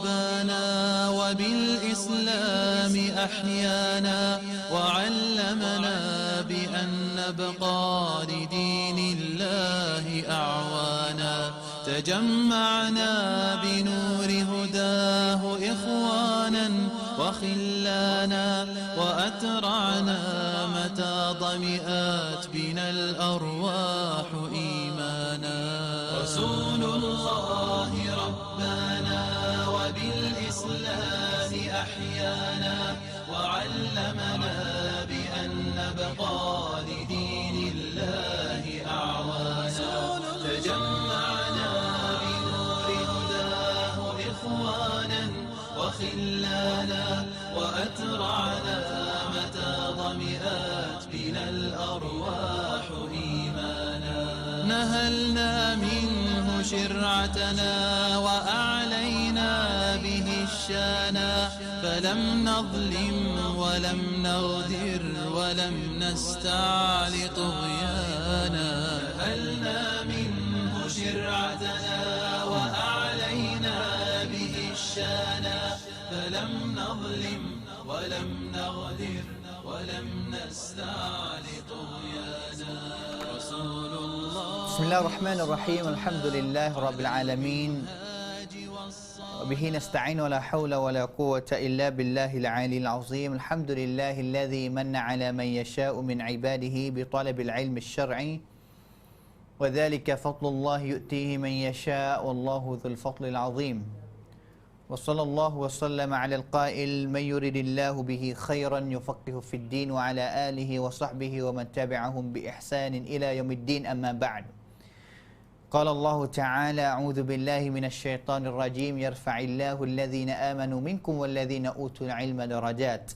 ربنا وبالإسلام أحيانا وعلمنا بأن نبقى لدين الله أعوانا تجمعنا بنور هداه إخوانا وخلانا وأترعنا متى ضمئات بنا الأرواح إيمانا رسول الله ربنا وبالإسلام أحيانا وعلمنا بأن نبقى لدين الله أعوانا تجمعنا بنور هداه إخوانا وخلانا وأترعنا متى ضمئات بنا الأرواح إيمانا نهلنا منه شرعتنا وأعلينا به الشانا فلم نظلم ولم نغدر ولم نستعل طغيانا نهلنا منه شرعتنا وأعلينا به الشانا فلم نظلم ولم نغدر ولم نستعل طغيانا رسول الله بسم الله الرحمن الرحيم الحمد لله رب العالمين وبه نستعين ولا حول ولا قوة إلا بالله العلي العظيم الحمد لله الذي من على من يشاء من عباده بطلب العلم الشرعي وذلك فضل الله يؤتيه من يشاء والله ذو الفضل العظيم وصلى الله وسلم على القائل من يرد الله به خيرا يفقه في الدين وعلى آله وصحبه ومن تبعهم بإحسان إلى يوم الدين أما بعد قال الله تعالى أعوذ بالله من الشيطان الرجيم يرفع الله الذين آمنوا منكم والذين أوتوا العلم درجات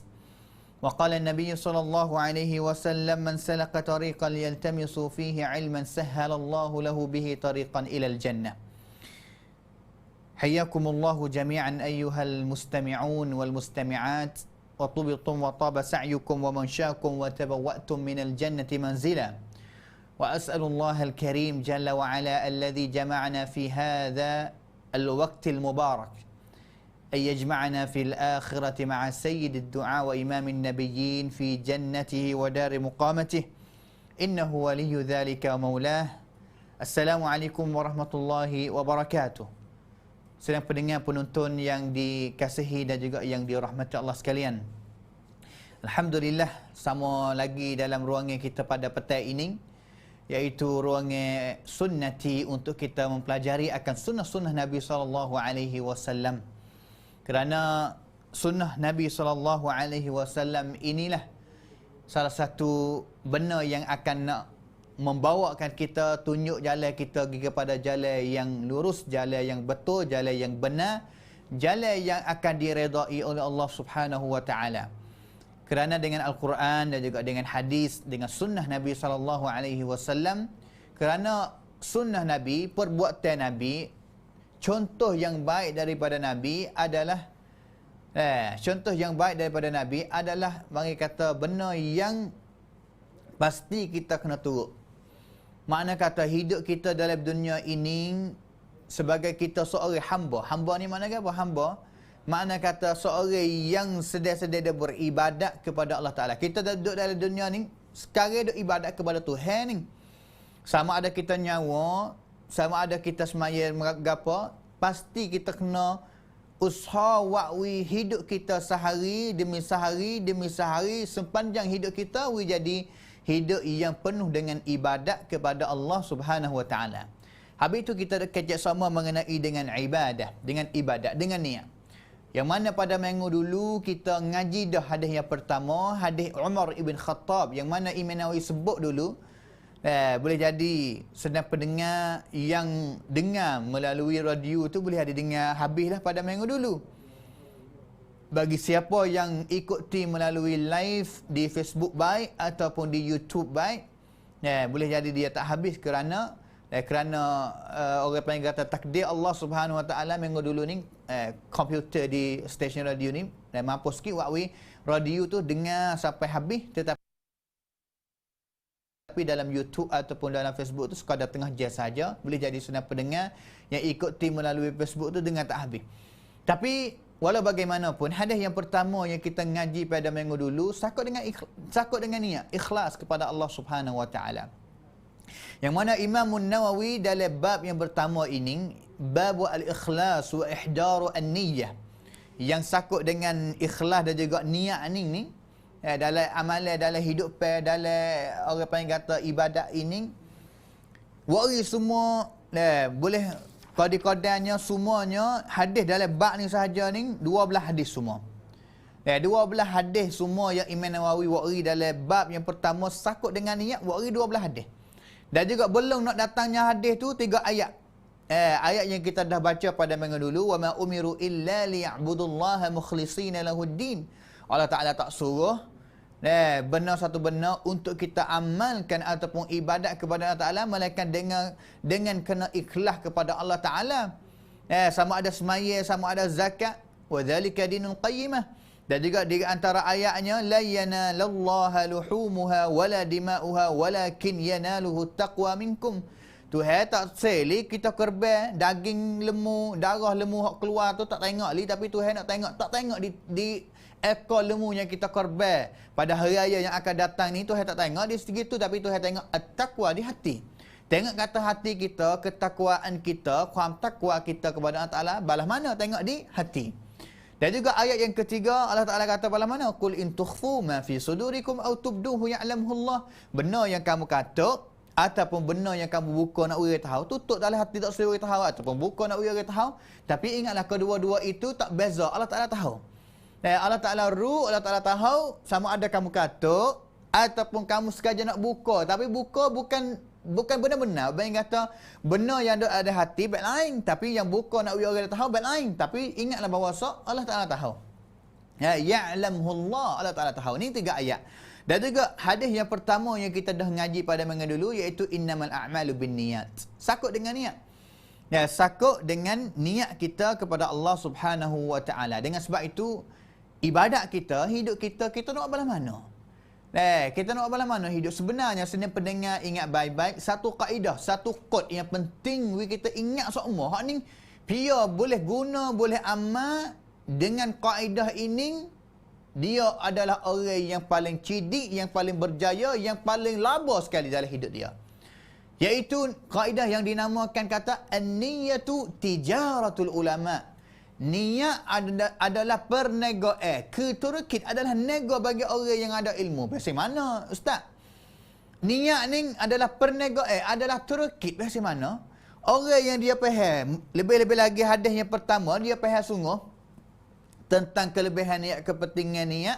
وقال النبي صلى الله عليه وسلم من سلك طريقا يلتمس فيه علما سهل الله له به طريقا إلى الجنة حياكم الله جميعا أيها المستمعون والمستمعات وطبتم وطاب سعيكم ومنشاكم وتبوأتم من الجنة منزلا وأسأل الله الكريم جل وعلا الذي جمعنا في هذا الوقت المبارك أن يجمعنا في الآخرة مع سيد الدعاء وإمام النبيين في جنته ودار مقامته إنه ولي ذلك ومولاه السلام عليكم ورحمة الله وبركاته. Sedang pendengar penonton yang dikasihi dan juga yang dirahmati Allah sekalian, Alhamdulillah, sama lagi dalam ruangan kita pada petang ini, iaitu ruangan sunnati untuk kita mempelajari akan sunnah-sunnah Nabi SAW. Kerana sunnah Nabi SAW inilah salah satu benda yang akan nak membawakan kita, tunjuk jalan kita pergi kepada jalan yang lurus, jalan yang betul, jalan yang benar, jalan yang akan diredai oleh Allah Subhanahu wa taala. Kerana dengan Al-Quran dan juga dengan hadis, dengan sunnah Nabi SAW, kerana sunnah Nabi, perbuatan Nabi, contoh yang baik daripada Nabi adalah bagi kata benda yang pasti kita kena turut. Makna kata hidup kita dalam dunia ini sebagai kita seorang hamba. Hamba ni makna apa? Hamba makna kata seorang yang sedia-sedia dia beribadat kepada Allah Ta'ala. Kita duduk dalam dunia ni sekarang duduk ibadat kepada Tuhan ni. Sama ada kita nyawa, sama ada kita semaya apa, pasti kita kena usaha wakwi hidup kita sehari demi sehari sepanjang hidup kita jadi hidup yang penuh dengan ibadat kepada Allah Subhanahu wa taala. Habis itu kita kecek sama mengenai dengan ibadah, dengan ibadat, dengan niat. Yang mana pada minggu dulu kita ngaji dah hadis yang pertama, hadis Umar ibn Khattab, yang mana Imam Nawawi sebut dulu. Boleh jadi sedang pendengar yang dengar melalui radio tu boleh ada dengar habislah pada minggu dulu. Bagi siapa yang ikuti melalui live di Facebook baik ataupun di YouTube baik, boleh jadi dia tak habis kerana orang panggil kata takdir Allah Subhanahu wa taala minggu dulu ni komputer di stesen radio ni mampu sikit wakwi radio tu dengar sampai habis, tetapi dalam YouTube ataupun dalam Facebook tu sekadar tengah jam saja. Boleh jadi senang pendengar yang ikuti melalui Facebook tu dengar tak habis. Tapi walau bagaimanapun, hadis yang pertama yang kita ngaji pada minggu dulu sakut dengan niat ikhlas kepada Allah Subhanahu wa taala. Yang mana Imam Nawawi dalam bab yang pertama ini, bab al-ikhlas wa ihdaru an-niyyah, yang sakut dengan ikhlas dan juga niat ni dalam amalan, dalam hidup, dalam orang panggil kata ibadat ini, wari semua boleh qadi-qadanya semuanya hadis dalam bab ni sahaja ni 12 hadis semua. 12 hadis semua yang Imam Nawawi wari dalam bab yang pertama sakut dengan niat, wari 12 hadis. Dan juga belum nak datangnya hadis tu 3 ayat. Ayat yang kita dah baca pada minggu dulu, wa ma umiru illa liya'budullaha mukhlishina lahuddin. Allah Taala tak suruh benar satu benar untuk kita amalkan ataupun ibadat kepada Allah Taala melainkan dengan kena ikhlas kepada Allah Taala. Sama ada semaya, sama ada zakat, wa dzalika dinul qayyimah. Dan juga di antara ayatnya, la yanalallaha luhumuha wala dima'uha walakin yanaluhu taqwa minkum. Tuhan tak seli kita korban daging lemu, darah lemu hak keluar tu tak tengok li, tapi Tuhan nak tengok, tak tengok di ekor lemu yang kita korban pada hari raya yang akan datang ni. Tuhan tak tengok di segitu, tapi Tuhan tengok at-taqwa di hati. Tengok kata hati kita, ketakwaan kita, kuam takwa kita kepada Allah Taala balas mana? Tengok di hati. Dan juga ayat yang ketiga, Allah Taala kata balas mana? Qul in tukhfu ma fi sudurikum aw tubduhu ya'lamuhu Allah. Benar yang kamu kata ataupun benar yang kamu buka nak orang tahu, tutup dalam hati tak suruh orang tahu, ataupun buka nak orang tahu, tapi ingatlah kedua-dua itu tak beza. Allah Taala tahu. Allah Taala Allah Taala tahu sama ada kamu kata ataupun kamu sengaja nak buka, tapi buka bukan benar-benar. Bayang kata benar yang ada hati baik lain, tapi yang buka nak orang tahu baik lain. Tapi ingatlah bahawa Allah Taala tahu. Ya'lamuhu Allah Taala tahu. Ini 3 ayat. Dan juga hadis yang pertama yang kita dah ngaji pada minggu dulu, iaitu innamal a'malu binniyat. Sakut dengan niat. Sakut dengan niat kita kepada Allah Subhanahu wa taala. Dengan sebab itu ibadat kita, hidup kita nak belah mana? Kita nak belah mana hidup? Sebenarnya seni pendengar ingat baik-baik satu kaedah, satu kod yang penting kita ingat semua. Hak ni dia boleh guna, boleh amal dengan kaedah ini. Dia adalah orang yang paling cerdik, yang paling berjaya, yang paling laba sekali dalam hidup dia. Iaitu kaedah yang dinamakan kata an-niyatu tijaratul ulama. Niat adalah perniagaan. Keturukit adalah nego bagi orang yang ada ilmu. Bahasa mana, Ustaz? Niat ni adalah perniagaan, adalah turukit. Bahasa mana? Orang yang dia faham, lebih-lebih lagi hadis yang pertama, dia faham sungguh tentang kelebihan niat, kepentingan niat,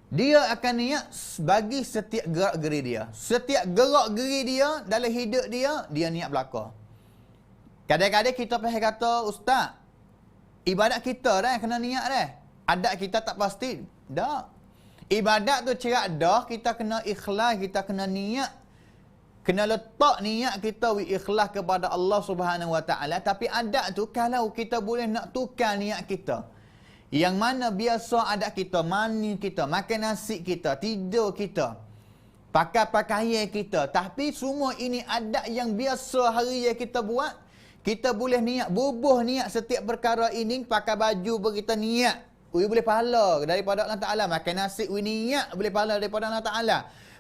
dia akan niat bagi setiap gerak-geri dia. Setiap gerak-geri dia dalam hidup dia niat belaka. Kadang-kadang kita pernah kata, Ustaz, ibadat kita dah kena niat dah. Adat kita tak pasti. Dah. Ibadat tu cerak dah, kita kena ikhlas, kita kena niat. Kena letak niat kita ikhlas kepada Allah Subhanahu wa taala. Tapi adat tu kalau kita boleh nak tukar niat kita, yang mana biasa adat kita, mandi kita, makan nasi kita, tidur kita, pakai pakaian kita. Tapi semua ini adat yang biasa hari yang kita buat. Kita boleh niat, bubuh niat setiap perkara ini, pakai baju kita niat. Boleh pahala daripada Allah Ta'ala. Makan nasi, niat boleh pahala daripada Allah Ta'ala.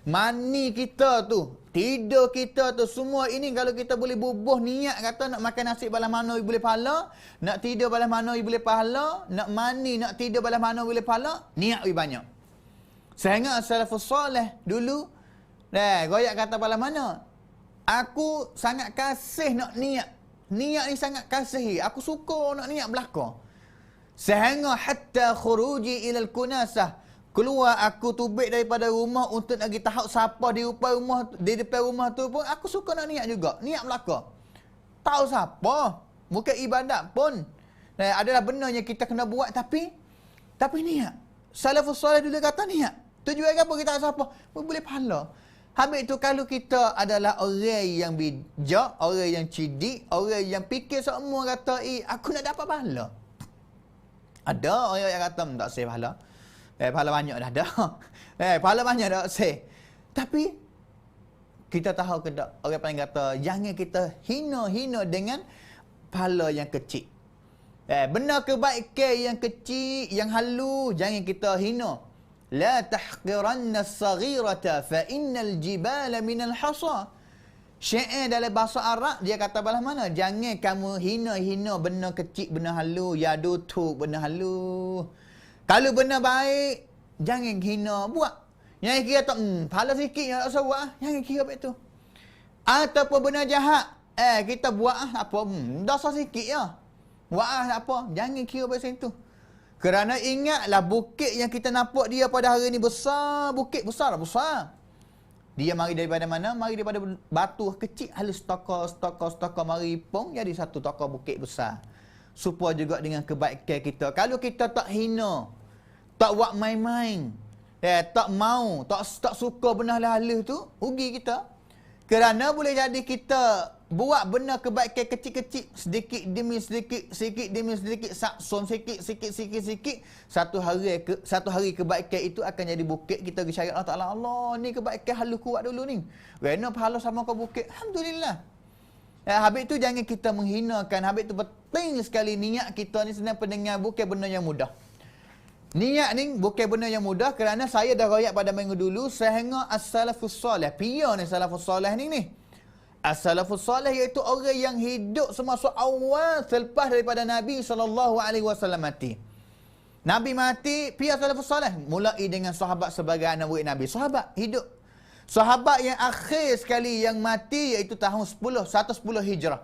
Mandi kita tu, tidur kita tu, semua ini kalau kita boleh bubuh niat kata nak makan nasi balas mana boleh pahala, nak tidur balas mana boleh pahala, nak mandi, nak tidur balas mana boleh pahala, niat lebih banyak. Sehingga salafus soleh dulu, goyak kata balas mana, aku sangat kasih nak niat. Niat ni sangat kasih, aku suka nak niat belaka. Sehingga hatta khuruji ilal kunasah, keluar aku tubik daripada rumah untuk nak pergi tahap siapa di depan rumah tu pun aku suka nak niat juga. Niat belaka. Tahu siapa, bukan ibadat pun. Adalah benda yang kita kena buat tapi niat. Salafus soleh dulu kata niat. Tujuan apa kita siapa? Boleh pahala. Habis tu kalau kita adalah orang yang bijak, orang yang cerdik, orang yang fikir semua kata, aku nak dapat pahala. Ada orang yang kata, tak saya pahala. Pahala banyak dah ada. Pahala banyak dah say. Tapi kita tahu ke tak, orang paling kata jangan kita hina-hina dengan pahala yang kecil. Benda kebaikan yang kecil, yang halus, jangan kita hina. La tahqiranna as-saghirata fa innal jibala minal hasa. Syair dalam bahasa Arab dia kata belah mana? Jangan kamu hina-hina benda kecil, benda halus, ya dutuk benda halus. Kalau benda baik, jangan hina buat. Yang kira tak pahala sikit yang tak usah buat, jangan kira begitu. Ataupun benda jahat, kita buat apa? Dosa sikit ya. Buat apa? Jangan kira macam itu. Kerana ingatlah bukit yang kita nampak dia pada hari ini besar, bukit besar. Dia mari daripada mana? Mari daripada batu kecil, halus stokor mari pun jadi satu stokor bukit besar. Supaya juga dengan kebaikan kita. Kalau kita tak hina, tak buat main-main, tak mau, tak suka benda halus tu, rugi kita. Kerana boleh jadi kita buat benda kebaikan kecil-kecil, sedikit demi sedikit, sedikit demi sedikit, sakson sikit. Satu hari kebaikan itu akan jadi bukit. Kita pergi syariat Allah Ta'ala, Allah ni kebaikan halus kuat dulu ni. Rena pahala sama kau bukit. Alhamdulillah. Habis tu jangan kita menghinakan. Habis tu penting sekali niat kita ni senang pendengar bukan benda yang mudah. Niat ni bukan benda yang mudah kerana saya dah royak pada minggu dulu sehingga as-salafus soleh. Pia ni salafus soleh ni. As-salafus soleh iaitu orang yang hidup semasa awal selepas daripada Nabi SAW mati. Nabi mati, pia salafus soleh. Mulai dengan sahabat sebagai anak murid Nabi. Sahabat hidup. Sahabat yang akhir sekali yang mati iaitu tahun 110 Hijrah.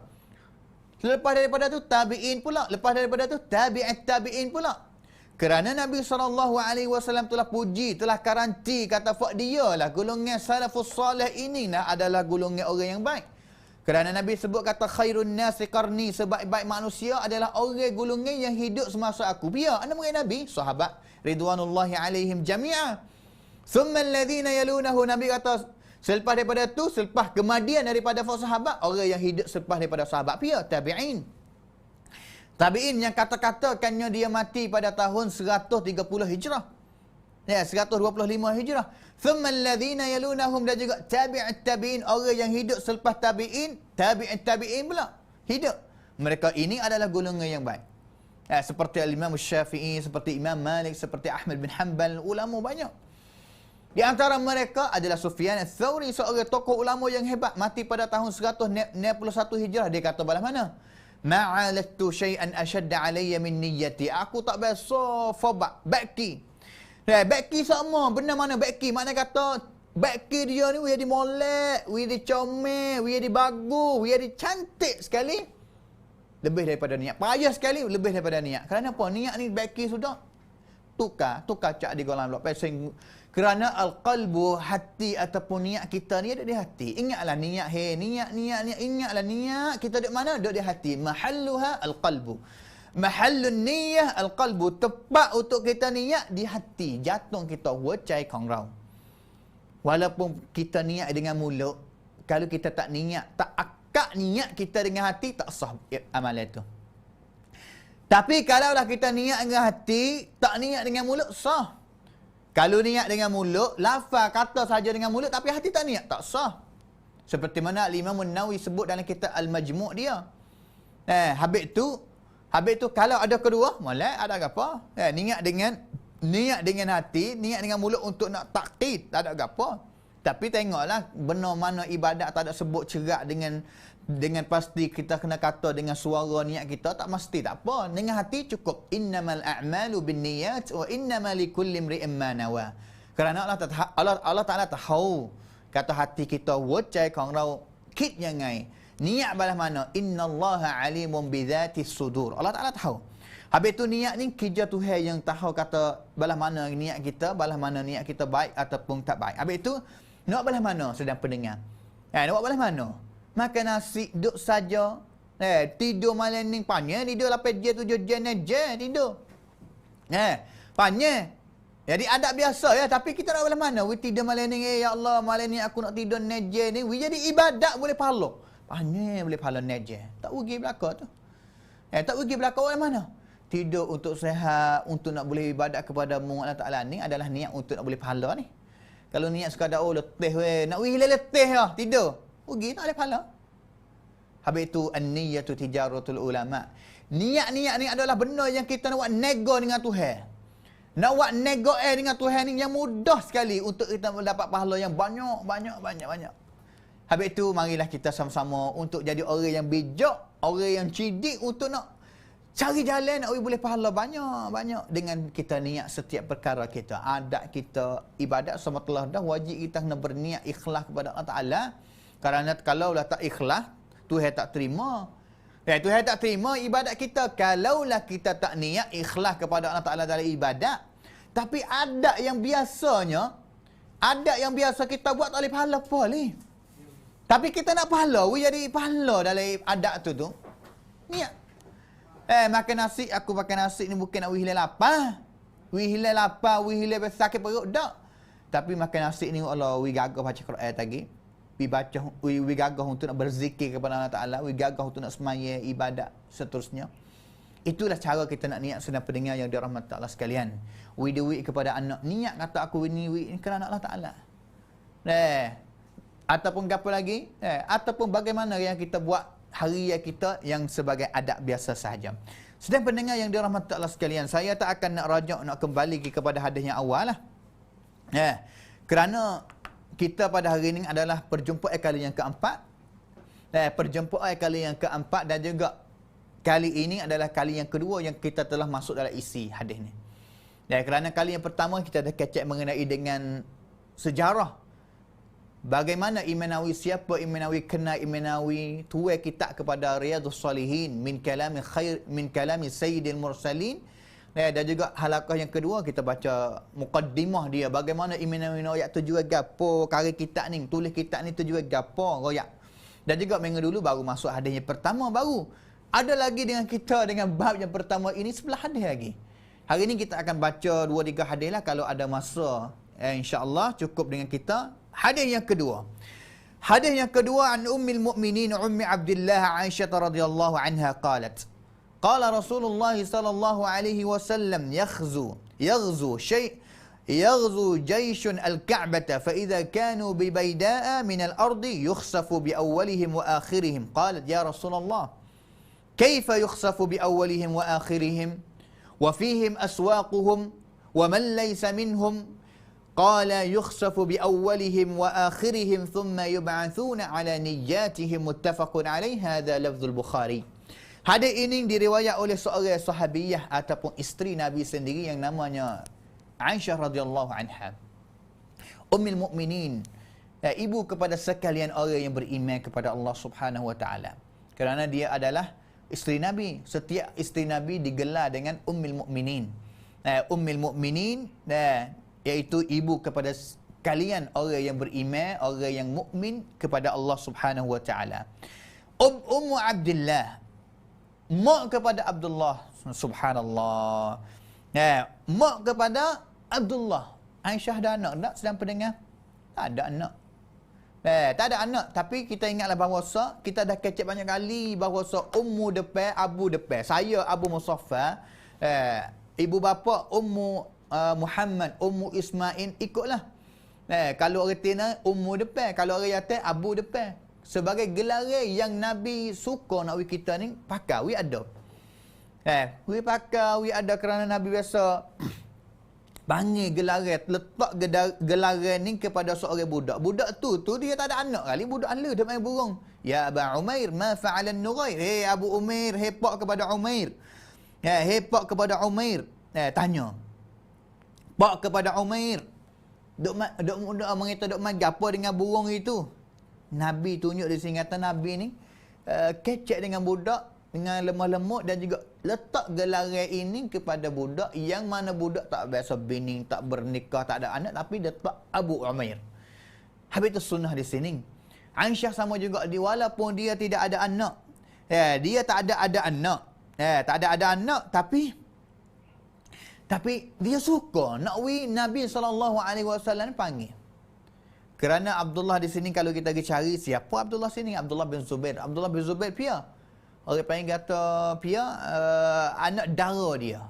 Lepas daripada tu tabi'in pula. Lepas daripada tu tabi'in pula. Kerana Nabi SAW telah puji, telah karanti, kata fak dia lah golongan salafus soleh ini adalah golongan orang yang baik. Kerana Nabi sebut kata khairun nasi qarni, sebaik-baik manusia adalah orang golongan yang hidup semasa aku. Biar anak murid Nabi, sahabat ridwanullahi alaihim jami'a. Thumma alladhina yalunahu, Nabi kata selepas daripada tu, selepas kemudian daripada sahabat, orang yang hidup selepas daripada sahabat, biar tabi'in. Tabi'in yang kata-katakannya dia mati pada tahun 130 Hijrah. Ya, 125 Hijrah. Thumma alladhina yalunahum, dan juga tabi'at tabi'in, orang yang hidup selepas tabi'in, tabi'at tabi'in pula hidup. Mereka ini adalah golongan yang baik. Ya, seperti Imam Syafi'i, seperti Imam Malik, seperti Ahmad bin Hanbal, ulama banyak. Di antara mereka adalah Sufyan Ats-Tsauri, seorang tokoh ulama yang hebat, mati pada tahun 161 Hijrah. Dia kata bala mana? Ma'alattu syai'an ashadda alayya min niyyati. Aku tak biasa fabak, baki. Baki sama, benda mana baki? Makna kata, baki dia ni, dia molek, dia comel, dia bagus, dia cantik sekali. Lebih daripada niat. Payah sekali, lebih daripada niat. Kerana apa? Niat ni baki sudah. Tukar cak di golongan blok. Kerana al-qalbu, hati ataupun niat kita ni ada di hati. Ingatlah niat, niat. Ingatlah niat kita duduk mana? Duduk di hati. Mahalluha al-qalbu. Mahallun niyah al-qalbu. Tepat untuk kita niat di hati. Jantung kita, wacai kongrau. Walaupun kita niat dengan mulut, kalau kita tak niat, tak akad niat kita dengan hati, tak sah amalan itu. Tapi kalaulah kita niat dengan hati, tak niat dengan mulut, sah. Kalau niat dengan mulut, lafaz kata saja dengan mulut tapi hati tak niat, tak sah. Seperti mana Imam An-Nawawi sebut dalam kitab Al-Majmu' dia. Habis tu kalau ada kedua, molek ada apa? Niat dengan hati, niat dengan mulut untuk nak takkid, tak ada apa. Tapi tengoklah benar mana ibadat tak ada sebut cerak dengan pasti kita kena kata dengan suara niat kita, tak mesti, tak apa. Dengan hati cukup. Innamal a'malu binniyat wa innamal likulli imri'in ma nawa. Kerana Allah Taala tahu kata hati kita wacai kongrau kit yangai. Niat balas mana? Innallaha alimun bidzatis sudur. Allah Taala tahu. Habis tu niat ni kerja Tuhan yang tahu kata balas mana niat kita, balas mana niat kita baik ataupun tak baik. Habis tu nak balas mana sedang pendengar? Nak buat balas mana? Makan nasi, duduk saja. Tidur malam ni, panjang tidur 8 jam, 7 jam, tidur. Panjang. Jadi adab biasa ya, tapi kita nak belah mana? Tidur malam ni, ya Allah, malam ni aku nak tidur neje ni. Jadi ibadat boleh pahala. Panjang boleh pahala neje. Tak rugi belaka tu. Tak rugi belaka orang mana? Tidur untuk sehat, untuk nak boleh ibadat kepada Allah Ta'ala ni adalah niat untuk nak boleh pahala ni. Kalau niat sekadar, letih weh, nak hilang letih lah, tidur. Rugi tak boleh pahala. Habis itu an-niyyatu tijaratul ulama. Niat-niat ni adalah benda yang kita nak buat nego dengan Tuhan. Nak buat nego dengan Tuhan ni yang mudah sekali untuk kita mendapat pahala yang banyak. Habis itu, marilah kita sama-sama untuk jadi orang yang bijak, orang yang cerdik untuk nak cari jalan nak boleh pahala banyak dengan kita niat setiap perkara kita. Adat kita, ibadat sama telah dah, wajib kita kena berniat ikhlas kepada Allah Ta'ala. Kerana kalaulah tak ikhlas, Tuhan tak terima. Tuhan tak terima ibadat kita kalaulah kita tak niat ikhlas kepada Allah Ta'ala dalam ibadat. Tapi adat yang biasa kita buat tak boleh pahala apa ni. Tapi kita nak pahala, jadi pahala dalam adat tu. Niat. Makan nasi, aku makan nasi ni bukan nak wihilai lapar. Wihilai sakit perut, tak. Tapi makan nasi ni, Allah, gagah baca Quran lagi. Gagah untuk nak berzikir kepada Allah Ta'ala. Gagah untuk nak semaya, ibadat, seterusnya. Itulah cara kita nak niat sedang pendengar yang dirahmati Allah sekalian. Duit kepada anak. Niat kata aku ni kerana Allah Ta'ala. Ataupun apa lagi? Ataupun bagaimana yang kita buat harian kita yang sebagai adab biasa sahaja. Sedang pendengar yang dirahmati Allah sekalian, saya tak akan nak rajak nak kembali kepada hadis yang awal lah. Kerana kita pada hari ini adalah perjumpaan kali yang keempat. Perjumpaan kali yang keempat dan juga kali ini adalah kali yang kedua yang kita telah masuk dalam isi hadis ni. Kerana kali yang pertama kita dah kecek mengenai dengan sejarah. Bagaimana Imam Nawawi, siapa Imam Nawawi, kenal Imam Nawawi, tuai kitab kepada Riyadhus Salihin min kalami Sayyidil Mursalin. Dan juga halaqah yang kedua kita baca muqaddimah dia, bagaimana Imam Nawawi royak tujuan gapo karya kitab ni, tulis kitab ni tujuan gapo royak. Dan juga minggu dulu baru masuk hadis yang pertama, baru ada lagi dengan kita dengan bab yang pertama ini sebelah hadis lagi. Hari ini kita akan baca 2-3 hadis lah kalau ada masa. InsyaAllah cukup dengan kita. Hadis yang kedua. Hadis yang kedua an Ummul Mukminin Ummi Abdullah Aisyah radhiyallahu anha qalat. Qala Rasulullah sallallahu alaihi wasallam yaghzu جيش الكعبة فإذا كانوا ببيداء من الأرض يخسف بأولهم وآخرهم. قالت يا رسول الله كيف يخسف بأولهم وآخرهم وفيهم أسواقهم ومن ليس منهم قال يخسف بأولهم وآخرهم ثم يبعثون على نياتهم متفق عليه. هذا لفظ البخاري. Hadis ini diriwayat oleh seorang sahabiyah ataupun isteri Nabi sendiri yang namanya Aisyah radhiyallahu anha. Ummul Mukminin, ibu kepada sekalian orang yang beriman kepada Allah Subhanahu wa taala. Kerana dia adalah isteri Nabi. Setiap isteri Nabi digelar dengan Ummul Mukminin. Ummul Mukminin iaitu ibu kepada kalian orang yang beriman, orang yang mukmin kepada Allah Subhanahu wa taala. Ummu Abdullah, mak kepada Abdullah, subhanallah. Mak kepada Abdullah. Aisyah ada anak tak sedang pendengar? Tak ada anak. Tak ada anak, tapi kita ingatlah bahawa kita dah kecek banyak kali bahawa ummu depan, abu depan. Saya Abu Musaffar, ibu bapa ummu Muhammad, Ummu Ismail, ikutlah. Kalau orang tina, Ummu depan. Kalau orang yatim, Abu depan. Sebagai gelaran yang Nabi suka nak kita ni, pakai, we ada. We pakai, we ada kerana Nabi biasa panggil gelaran, letak gelaran ni kepada seorang budak. Budak tu dia tak ada anak kali, budak ala, dia main burung. Ya Aba Umair, ma fa'alan Nughair. Hei Abu Umair, hepak kepada Umair. Hepak kepada Umair. Tanya. Pak kepada Umair. Duk mengita duk main gapo dengan burung itu. Nabi tunjuk di sini kata Nabi ni kecek dengan budak dengan lemah lemut dan juga letak gelaran ini kepada budak yang mana budak tak biasa bini, tak bernikah, tak ada anak tapi letak Abu Umair. Habis itu sunnah di sini. Aisyah sama juga walaupun dia tidak ada anak. Dia tak ada anak. Tak ada anak tapi dia suka nak Nabi SAW panggil. Kerana Abdullah di sini kalau kita pergi cari siapa Abdullah sini? Abdullah bin Zubair. Abdullah bin Zubair pia. Orang panggil kata pia anak dara dia.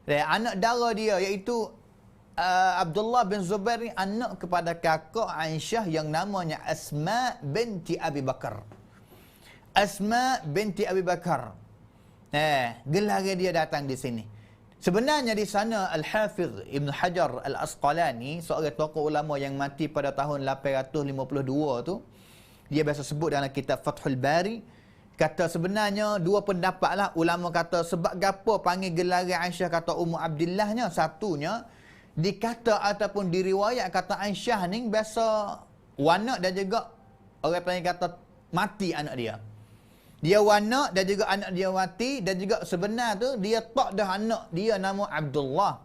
Anak dara dia iaitu Abdullah bin Zubair ni anak kepada kakak Aisyah yang namanya Asma binti Abi Bakar. Asma binti Abi Bakar. Gelar dia datang di sini. Sebenarnya di sana Al-Hafidh Ibn Hajar Al-Asqalani, seorang tokoh ulama yang mati pada tahun 852 tu, dia biasa sebut dalam kitab Fathul Bari, kata sebenarnya dua pendapat lah. Ulama kata sebab gapo panggil gelar Aisyah kata Ummu Abdillahnya. Satunya dikata ataupun diriwayat kata Aisyah ni biasa wanak dan juga orang panggil kata mati anak dia. Dia wanak dan juga anak dia mati, dan juga sebenar tu dia tak dah anak dia nama Abdullah.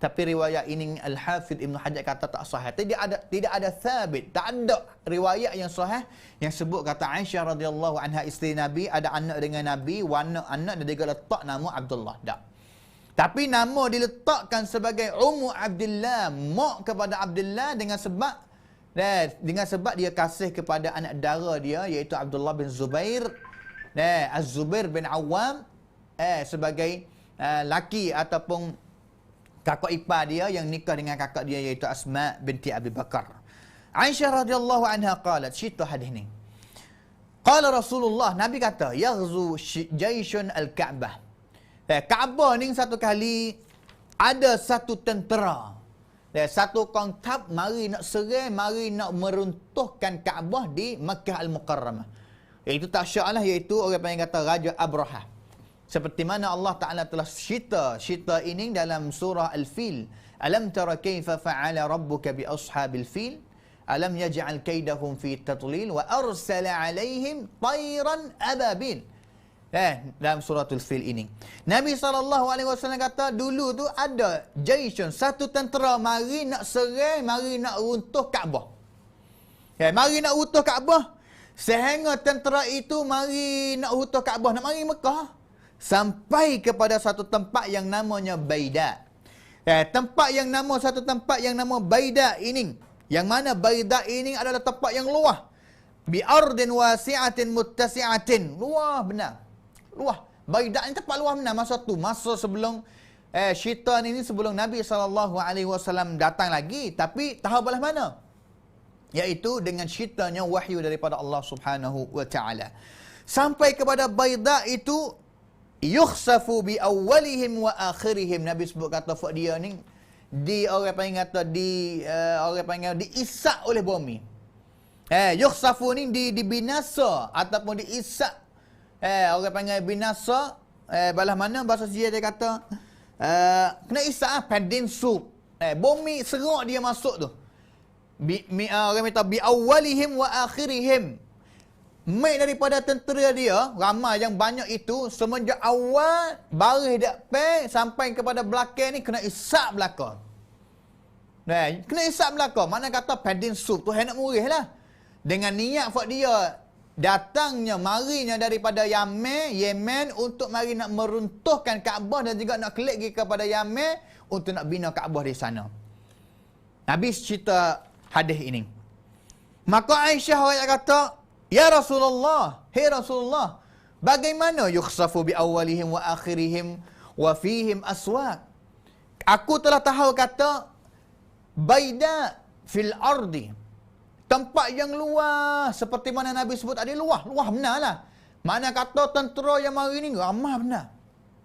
Tapi riwayat ini Al-Hafidh Ibn Hajar kata tak sahih. Tidak ada thabit, tak ada riwayat yang sahih yang sebut kata Aisyah radhiyallahu anha isteri Nabi ada anak dengan Nabi, wanak anak dan juga letak nama Abdullah. Tak. Tapi nama diletakkan sebagai Ummu Abdillah, mak kepada Abdullah dengan sebab dia kasih kepada anak dara dia iaitu Abdullah bin Zubair. Az-Zubair bin Awam sebagai laki ataupun kakak ipar dia yang nikah dengan kakak dia iaitu Asma binti Abi Bakar. Aisyah radhiyallahu anha qalat, cerita hadis ni. Qala Rasulullah, Nabi kata, yaghzu jaisyun al-Ka'bah. Kaabah ni satu kali ada satu tentera. Satu kongkap mari nak serang, mari nak meruntuhkan Kaabah di Makkah Al-Mukarramah. Iaitu tak syak lah, iaitu orang panggil kata Raja Abraha. Seperti mana Allah Ta'ala telah cerita ini dalam surah Al-Fil. Alam tara kaifa fa'ala rabbuka bi ashabil fil? Alam yaj'al kaidahum fi tadlil wa arsala alaihim tayran ababil. Dalam suratul Fil ini. Nabi SAW kata dulu tu ada jaisyun, satu tentera mari nak serang, mari nak runtuh Kaabah. Mari nak runtuh Kaabah. Sehingga tentera itu mari nak runtuh Kaabah, nak mari Mekah. Sampai kepada satu tempat yang namanya Baida. Satu tempat yang nama Baida ini. Yang mana Baida ini adalah tempat yang luas. Bi ardin wasi'atin muttasi'atin. Luas benar. Luas. Baida ni tempat luas benar masa tu. Masa sebelum syaitan ini, sebelum Nabi SAW datang lagi. Tapi tahu belah mana? Iaitu dengan syaitannya wahyu daripada Allah Subhanahu wa taala. Sampai kepada Baida itu yukhsafu bi awwalihim wa akhirihim. Nabi sebut kata fak dia ni orang panggil kata diisak oleh bumi. Yukhsafu ni dibinasa ataupun diisak. Orang panggil binasa balah mana bahasa dia kata kena isak padin sup. Bumi serak dia masuk tu. Orang kata bi awwalihim wa akhirihim. Mai daripada tentera dia, ramai yang banyak itu, semenjak awal baris dak pe sampai kepada belakang ni kena isap belakang. Kena isap belakang. Mana kata padin sup tu hendak murih lah. Dengan niat fak dia datangnya, marinya daripada Yemen untuk mari nak meruntuhkan Kaabah dan juga nak kelik pergi kepada Yemen untuk nak bina Kaabah di sana. Nabi cerita hadis ini. Maka Aisyah kata, ya Rasulullah, hei Rasulullah, bagaimana yukhsafu bi awwalihim wa akhirihim wa fihim aswaq? Aku telah tahu kata Baida fil ardi, tempat yang luas, seperti mana Nabi sebut tadi, luas benar lah. Mana kata tentera yang mari ni ramah benar.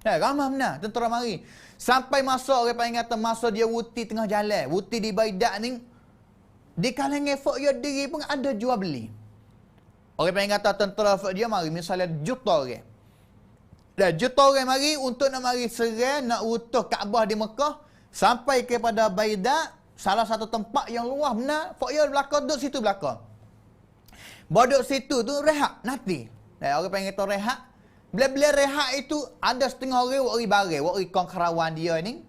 Ramah benar tentera mari. Sampai masa orang panggil kata masa dia wuti tengah jalan, wuti di Baida ni, di kalangan fak dia diri pun ada jual beli. Orang panggil kata tentera fak dia mari, misalnya juta orang. Dan juta orang mari untuk nak mari serang, nak utuh Kaabah di Mekah, sampai kepada Baida, salah satu tempat yang luas benar, fak dia belakang, duduk situ belakang. Duduk situ tu rehat, nanti. Orang panggil kata rehat. Bila-bila rehat itu, ada setengah orang wak barang, wak kong kerawan dia ni.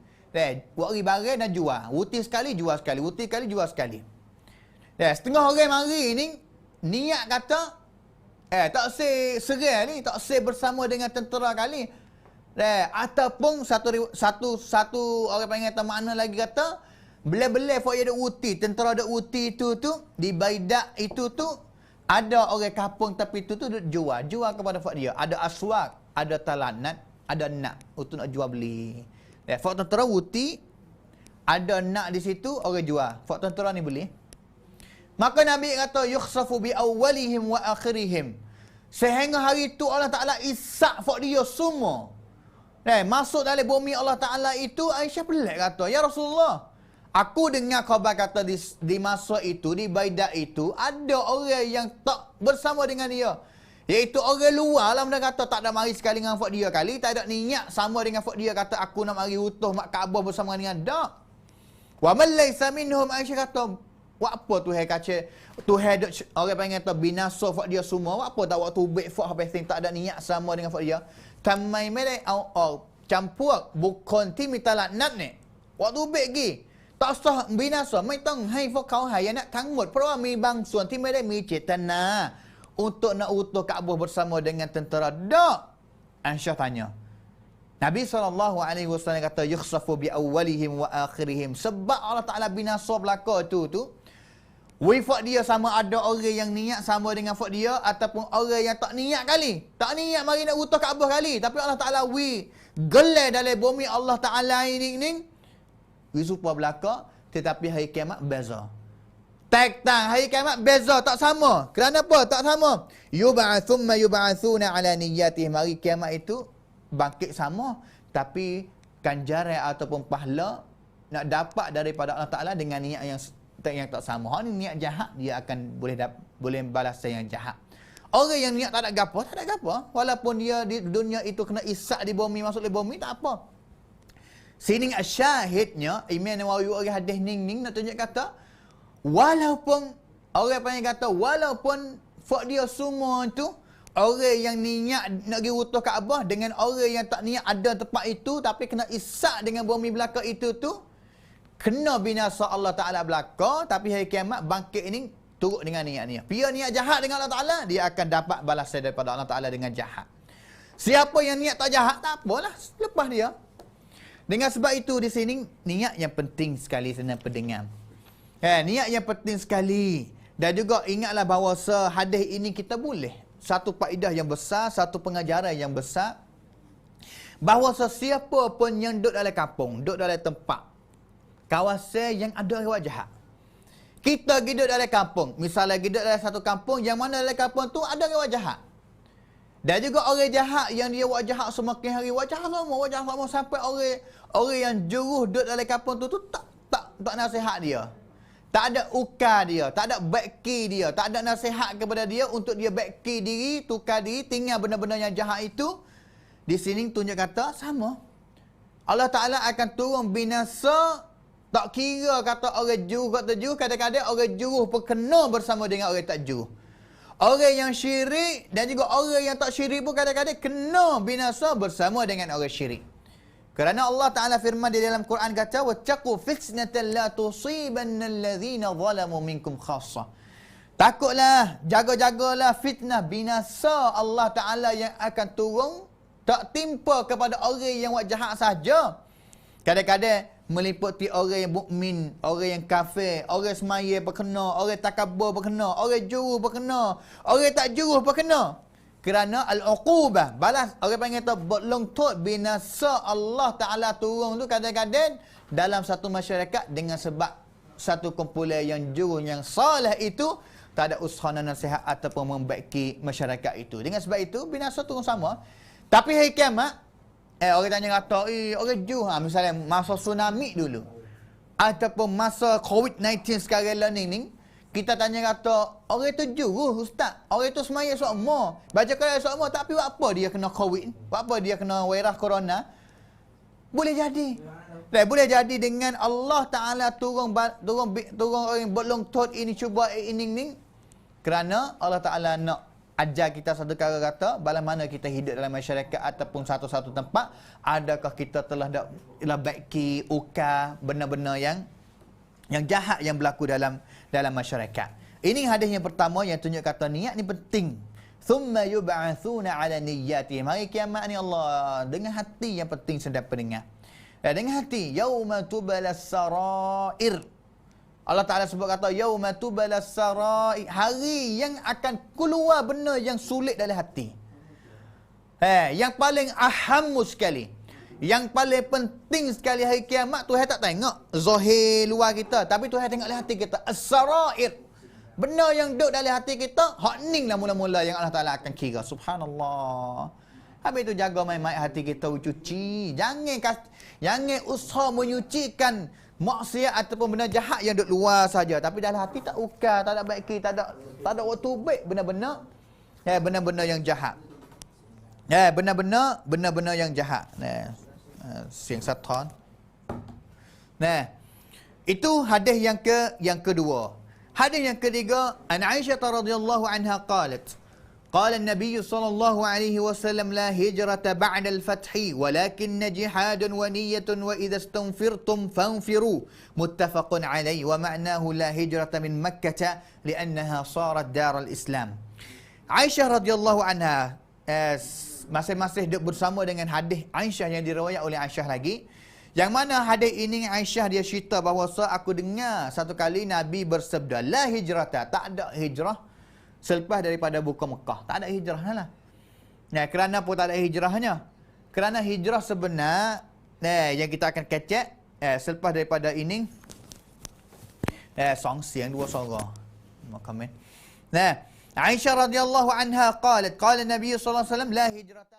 Wak barang dan jual. Wuti sekali, jual sekali. Wuti sekali, jual sekali. Setengah orang mari ni, niat kata, tak serang ni, tak bersama dengan tentera kali. Ataupun satu orang panggil kata makna lagi kata, bila-bila fak ada uti, tentera ada uti itu tu, di Baida itu tu, ada orang kampung tapi itu tu jual kepada fak dia. Ada aswak, ada talanat, ada nak untuk nak jual beli. Fak tentera uti, ada nak di situ, orang jual. Fak tentera ni beli. Maka Nabi kata yukhsafu bi awwalihim wa akhirihim. Sehingga hari itu Allah Ta'ala isak fok dia semua. Masuk dalam bumi Allah Ta'ala itu, Aisyah pelik kata, ya Rasulullah, aku dengar khabar kata di masa itu, di Baidah itu, ada orang yang tak bersama dengan dia. Iaitu orang luar lah, mereka kata tak ada mari sekali dengan fok dia kali, tak ada niat sama dengan fok dia kata aku nak mari utuh mak Kaabah bersama dengan dak. Wa man laysa minhum, Aisyah kata, buat apa Tuhan kaca, Tuhan orang panggil kata binasa fok dia semua, buat apa tak waktu baik fok habis tak ada niat sama dengan fok dia. Tamai melai au campur bukan ti minta laknat ni. Waktu baik gi. Tak sah binasa,ไม่ต้องให้พวกเขาหายนะทั้งหมดเพราะว่ามีบางส่วนที่ไม่ได้มีเจตนาuntuk nak utuh Kaabah bersama dengan tentera. Tak. Aisyah tanya. Nabi SAW kata yukhsafu bi awwalihim wa akhirihim. Sebab Allah Ta'ala binasa belaka tu wifak dia sama ada orang yang niat sama dengan fak dia ataupun orang yang tak niat kali. Tak niat mari nak utuh Kaabah kali. Tapi Allah Ta'ala gelai dalam bumi Allah Ta'ala ini supaya belaka. Tetapi hari kiamat beza. Tak hari kiamat beza, tak sama. Kerana apa? Tak sama. Thumma yub'athuna ala niyyatihim. Hari kiamat itu bangkit sama. Tapi ganjaran ataupun pahala nak dapat daripada Allah Ta'ala dengan niat yang tak sama. Hak ni niat jahat, dia akan boleh balas yang jahat. Orang yang niat tak ada gapo. Walaupun dia di dunia itu kena isak di bumi, masuk di bumi, tak apa. Sini syahidnya, Imam Nawawi orang hadis ning nak tunjuk kata, walaupun orang panggil kata, walaupun fak dia semua tu, orang yang niat nak pergi utuh Kaabah dengan orang yang tak niat ada tempat itu, tapi kena isak dengan bumi belaka itu tu, kena binasa Allah Ta'ala belaka, tapi hari kiamat bangkit ini turut dengan niat ni. Dia niat jahat dengan Allah Ta'ala, dia akan dapat balasan daripada Allah Ta'ala dengan jahat. Siapa yang niat tak jahat, tak apalah, lepas dia. Dengan sebab itu di sini, niat yang penting sekali senang pendengar. Niat yang penting sekali. Dan juga ingatlah bahawa hadis ini kita boleh. Satu faedah yang besar, satu pengajaran yang besar. Bahawa sesiapa pun yang duduk dalam kampung, duduk dalam tempat, kawasan yang ada orang jahat. Kita hidup dalam kampung. Misalnya hidup dalam satu kampung, yang mana dalam kampung tu ada orang jahat. Dan juga orang jahat yang dia buat jahat semakin hari, buat jahat sama sampai orang yang juruh duduk dalam kampung tu tak nasihat dia. Tak ada ukar dia, tak ada baiki dia, tak ada nasihat kepada dia untuk dia baiki diri, tukar diri, tinggal benda-benda yang jahat itu. Di sini tunjuk kata sama. Allah Ta'ala akan turun binasa. Tak kira kata orang juruh kata juruh, kadang-kadang orang juruh pun kena bersama dengan orang tak juruh. Orang yang syirik dan juga orang yang tak syirik pun kadang-kadang kena binasa bersama dengan orang syirik. Kerana Allah Ta'ala firman di dalam Quran kata, وَاتَّقُوا فِتْنَةً لَا تُصِيبَنَّ الَّذِينَ ظَلَمُوا مِنْكُمْ خَاصَّةً. Takutlah, jaga-jagalah fitnah binasa Allah Ta'ala yang akan turun, tak timpa kepada orang yang buat jahat saja. Kadang-kadang meliputi orang yang mukmin, orang yang kafir, orang semaya berkena, orang takabur berkena, orang juru berkena, orang tak juru berkena. Kerana al-uqubah, balas, orang panggil tu berlongtot binasa Allah Ta'ala turun tu kadang-kadang dalam satu masyarakat dengan sebab satu kumpulan yang juru yang salah itu tak ada usaha nasihat ataupun membaiki masyarakat itu. Dengan sebab itu binasa turun sama. Tapi hari kiamat, orang tanya kata, orang juru, misalnya masa tsunami dulu ataupun masa COVID-19 sekarang ni, kita tanya kata, orang itu juru ustaz, orang itu semaya semua, baca Quran semua, tapi buat apa dia kena COVID? Buat apa dia kena virus corona? Boleh jadi. Boleh jadi dengan Allah Ta'ala turun orang berlongtot ini, cuba ini. Kerana Allah Ta'ala nak ajar kita satu kata, bala mana kita hidup dalam masyarakat ataupun satu-satu tempat, adakah kita telah baiki, ukar, benda-benda yang jahat yang berlaku dalam masyarakat. Ini hadis yang pertama yang tunjuk kata niat ni penting. Thumma yub'athuna ala niyyatihim. Hari kiamat ni Allah dengan hati yang penting sedang pendengar. Dengan hati, yauma tubalas sarair. Allah Ta'ala sebut kata yauma tubalas sarair, hari yang akan keluar benda yang sulit dalam hati. Yang paling ahammu sekali, yang paling penting sekali hari kiamat, Tuhan tak tengok zahir luar kita, tapi Tuhan tengok dalam hati kita. As-sarair, Benda yang duduk dalam hati kita, hak ning lah mula-mula yang Allah Ta'ala akan kira. Subhanallah. Habis itu jaga mai-mai hati kita cuci. Jangan usaha menyucikan maksiat ataupun benda jahat yang duduk luar saja. Tapi dalam hati tak ukar, tak ada baik, tak ada waktu baik benar-benar. Benar-benar yang jahat. Benar-benar yang jahat. Siang satan. Itu hadis yang kedua. Hadis yang ketiga, an Aisyah radhiyallahu anha qalat, qala an-nabiy sallallahu alaihi wasallam la hijrata ba'da al-fath walakin jihadun wa niyyatun wa idza istanfirtum fanfiru, muttafaqun alayhi wa ma'nahu la hijrata min Makkah li'annaha sarat dar al-Islam. Aisyah radhiyallahu anha masing-masing duduk bersama dengan hadis Aisyah yang diriwayat oleh Aisyah lagi. Yang mana hadis ini Aisyah dia cerita bahawa aku dengar satu kali Nabi bersabda, la hijrata, tak ada hijrah selepas daripada buka Mekah. Tak ada hijrah lah. Kerana apa tak ada hijrahnya? Kerana hijrah sebenar yang kita akan kecek selepas daripada ini song siang dua suara. Komen. Aisyah radhiyallahu anha qalat, qala Nabi sallallahu alaihi wasallam la hijrata